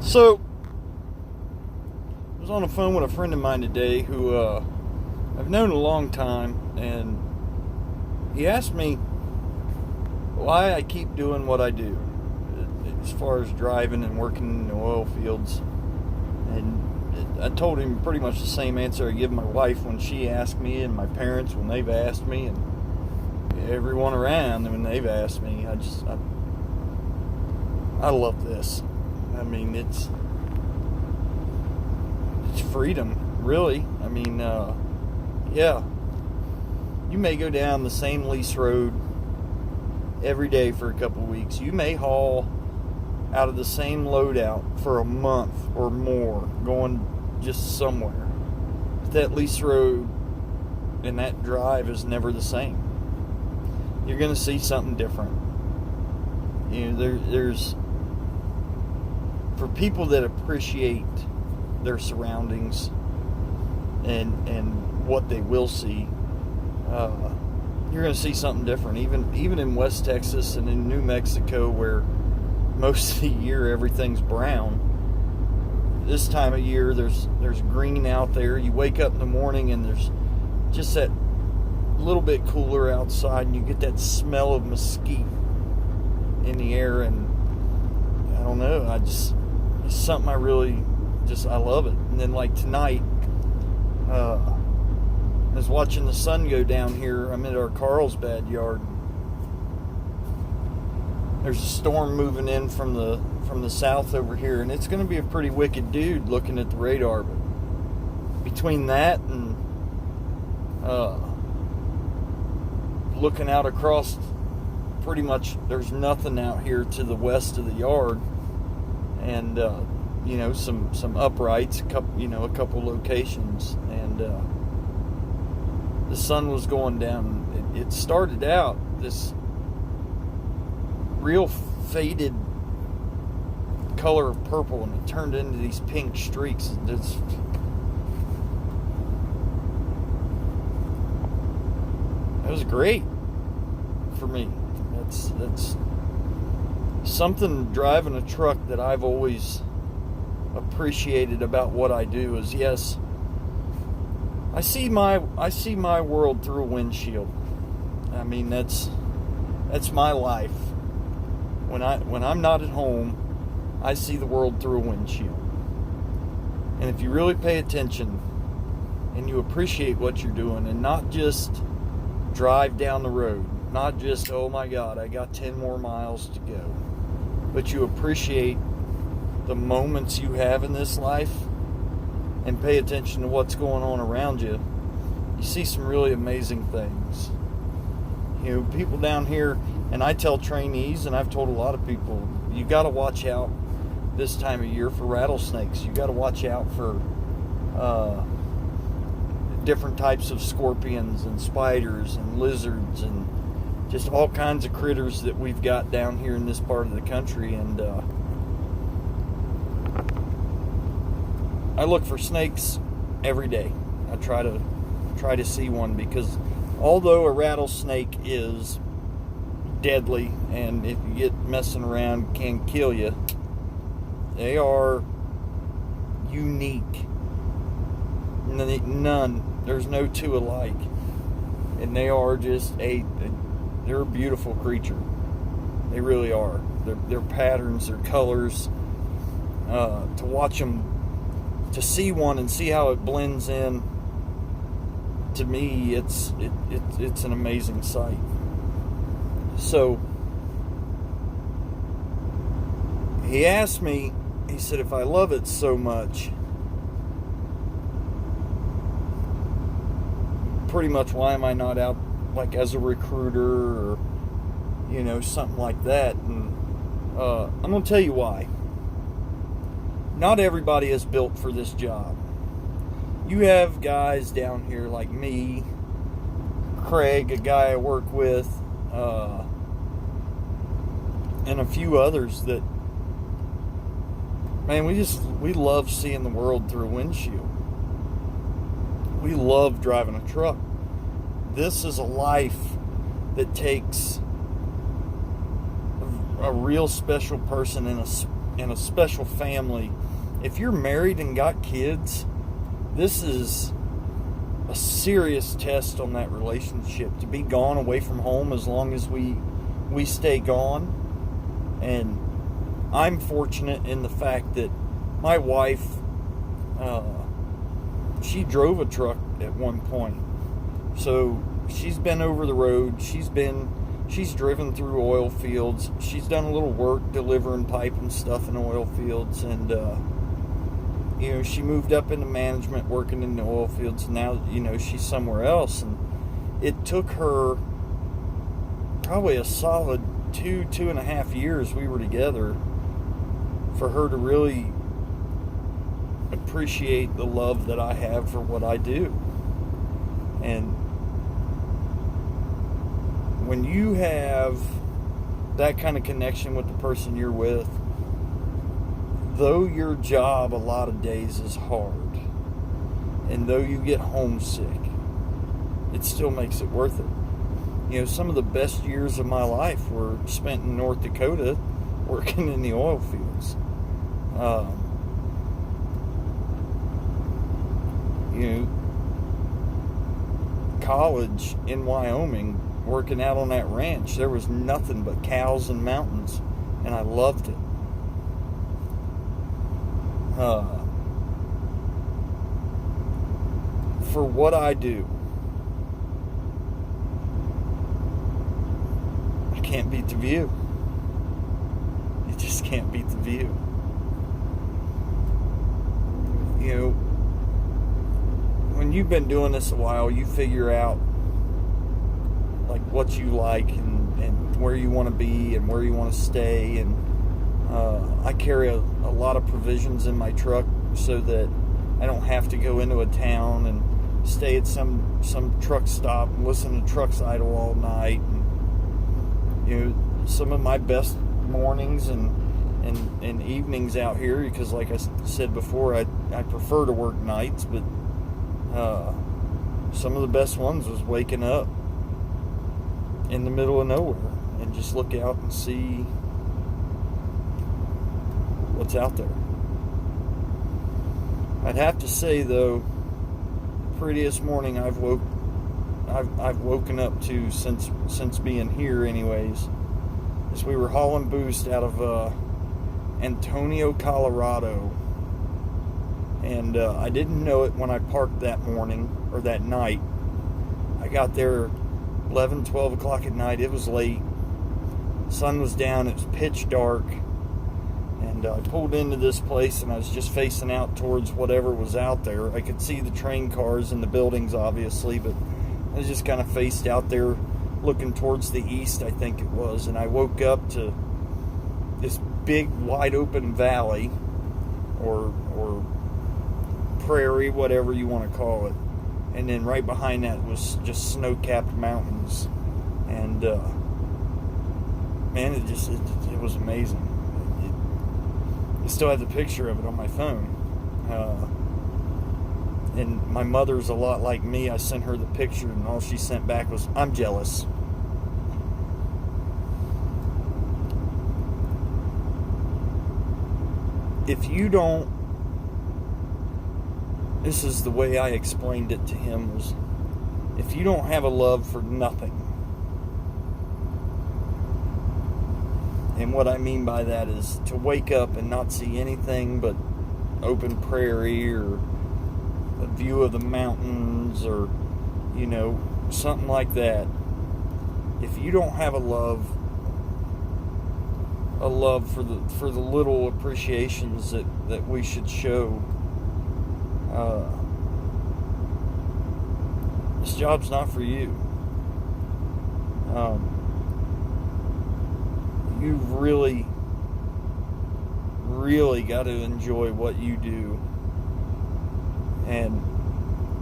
So, I was on the phone with a friend of mine today who I've known a long time, and he asked me why I keep doing what I do as far as driving and working in the oil fields. And I told him pretty much the same answer I give my wife when she asked me, and my parents when they've asked me, and everyone around when they've asked me. I love this. I mean, it's freedom, really. I mean, yeah. You may go down the same lease road every day for a couple of weeks. You may haul out of the same loadout for a month or more, going just somewhere. But that lease road and that drive is never the same. You're going to see something different. You know, there's for people that appreciate their surroundings and what they will see, you're going to see something different. Even in West Texas and in New Mexico, where most of the year everything's brown, this time of year there's green out there. You wake up in the morning and there's just that little bit cooler outside, and you get that smell of mesquite in the air, and I don't know, it's something I really I love it. And then like tonight, I was watching the sun go down here. I'm at our Carlsbad yard. There's a storm moving in from the south over here, and it's going to be a pretty wicked dude looking at the radar. But between that and looking out across, pretty much there's nothing out here to the west of the yard, and some uprights, a couple locations, and the sun was going down. It started out this real faded color of purple, and it turned into these pink streaks. It was great for me. That's something driving a truck that I've always appreciated about what I do is, yes, I see my world through a windshield. I mean, that's my life. When I'm not at home, I see the world through a windshield. And if you really pay attention and you appreciate what you're doing, and not just drive down the road, not just, oh my God, I got 10 more miles to go, but you appreciate the moments you have in this life and pay attention to what's going on around you, you see some really amazing things. You know, people down here, and I tell trainees, and I've told a lot of people, you got to watch out this time of year for rattlesnakes. You got to watch out for different types of scorpions and spiders and lizards and just all kinds of critters that we've got down here in this part of the country. And I look for snakes every day. I try to see one, because although a rattlesnake is deadly, and if you get messing around can kill you, they are unique. There's no two alike, and they are just they're a beautiful creature. They really are. Their patterns, their colors, to watch them, to see one and see how it blends in, to me it's an amazing sight. So he asked me, he said, if I love it so much, pretty much why am I not out like as a recruiter or something like that. And I'm gonna tell you why. Not everybody is built for this job. You have guys down here like me, Craig, a guy I work with, and a few others that, man, we love seeing the world through a windshield. We love driving a truck. This is a life that takes a real special person and a special family. If you're married and got kids, this is a serious test on that relationship, to be gone away from home as long as we stay gone. And I'm fortunate in the fact that my wife, she drove a truck at one point, so she's been over the road. She's driven through oil fields. She's done a little work delivering pipe and stuff in oil fields, and she moved up into management working in the oil fields. And now, she's somewhere else. And it took her probably a solid 2.5 years we were together for her to really appreciate the love that I have for what I do. And when you have that kind of connection with the person you're with, though your job a lot of days is hard, and though you get homesick, it still makes it worth it. Some of the best years of my life were spent in North Dakota working in the oil fields. College in Wyoming, working out on that ranch, there was nothing but cows and mountains, and I loved it. For what I do, I can't beat the view. You just can't beat the view. When you've been doing this a while, you figure out like what you like and where you want to be and where you want to stay. And I carry a lot of provisions in my truck so that I don't have to go into a town and stay at some truck stop and listen to trucks idle all night. And some of my best mornings and evenings out here, because like I said before, I prefer to work nights, but some of the best ones was waking up in the middle of nowhere and just look out and see what's out there. I'd have to say though, the prettiest morning I've woken up to since being here anyways, is we were hauling boost out of Antonio, Colorado. And I didn't know it when I parked that morning, or that night. I got there 11, 12 o'clock at night. It was late. Sun was down. It was pitch dark. And I pulled into this place, and I was just facing out towards whatever was out there. I could see the train cars and the buildings, obviously, but I was just kind of faced out there looking towards the east, I think it was. And I woke up to this big, wide open valley, or prairie, whatever you want to call it, and then right behind that was just snow-capped mountains. And man, it was amazing. I still have the picture of it on my phone. And my mother's a lot like me. I sent her the picture, and all she sent back was, "I'm jealous." If you don't, this is the way I explained it to him, was if you don't have a love for nothing, and what I mean by that is to wake up and not see anything but open prairie, or a view of the mountains, or something like that. If you don't have a love for the little appreciations that we should show, this job's not for you. You've really got to enjoy what you do and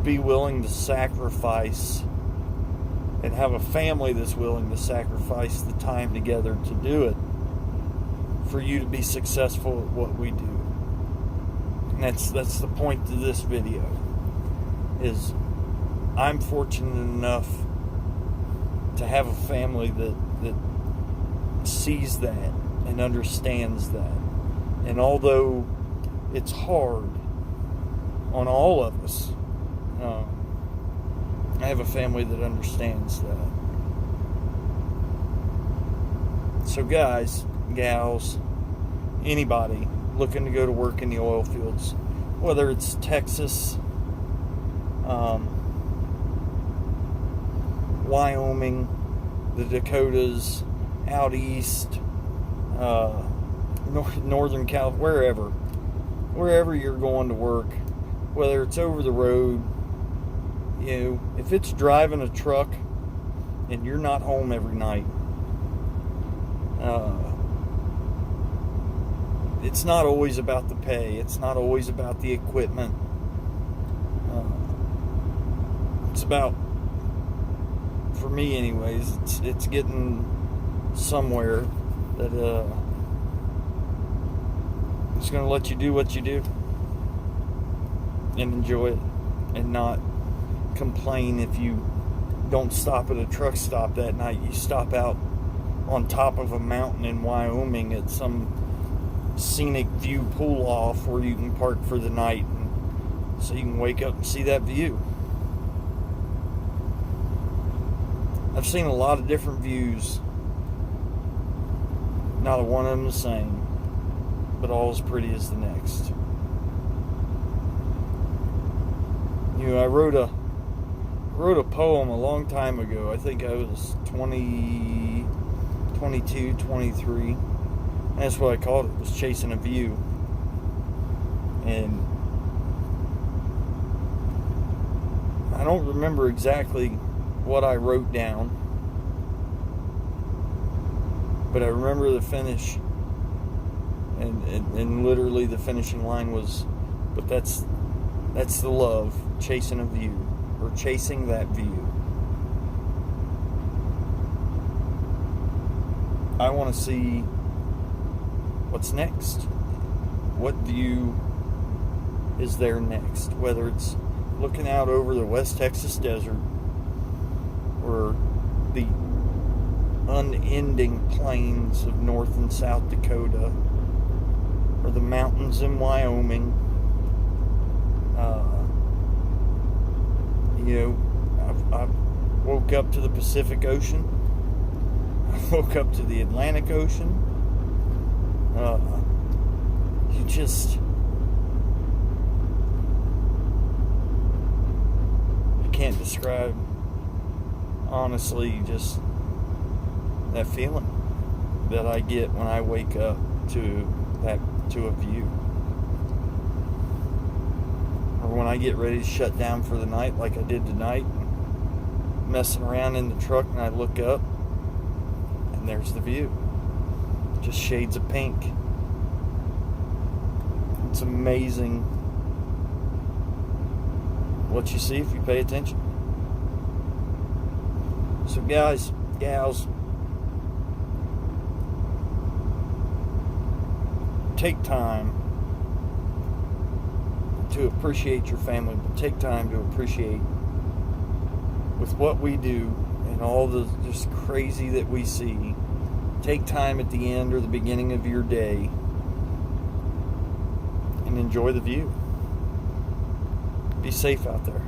be willing to sacrifice, and have a family that's willing to sacrifice the time together to do it, for you to be successful at what we do. And that's the point to this video, is I'm fortunate enough to have a family that sees that and understands that, And although it's hard on all of us, I have a family that understands that. So guys, gals, anybody looking to go to work in the oil fields, whether it's Texas, Wyoming, the Dakotas, out east, Northern California, wherever you're going to work, whether it's over the road, if it's driving a truck and you're not home every night, it's not always about the pay. It's not always about the equipment. It's about, for me anyways, it's getting somewhere that it's going to let you do what you do and enjoy it, and not complain if you don't stop at a truck stop that night. You stop out on top of a mountain in Wyoming at some scenic view pull off where you can park for the night, and so you can wake up and see that view. I've seen a lot of different views, not a one of them the same, but all as pretty as the next. I wrote a poem a long time ago. I think I was 22, 23. That's what I called it, was Chasing a View. And I don't remember exactly what I wrote down, but I remember the finish, and literally the finishing line was, but that's the love, chasing a view, or chasing that view. I want to see what's next. What view is there next? Whether it's looking out over the West Texas desert, or the unending plains of North and South Dakota, or the mountains in Wyoming. I woke up to the Pacific Ocean. I woke up to the Atlantic Ocean. I can't describe, honestly, just that feeling that I get when I wake up to a view. Or when I get ready to shut down for the night, like I did tonight, messing around in the truck, and I look up and there's the view, just shades of pink. It's amazing what you see if you pay attention. So guys, gals, take time to appreciate your family, but take time to appreciate with what we do and all the just crazy that we see. Take time at the end or the beginning of your day and enjoy the view. Be safe out there.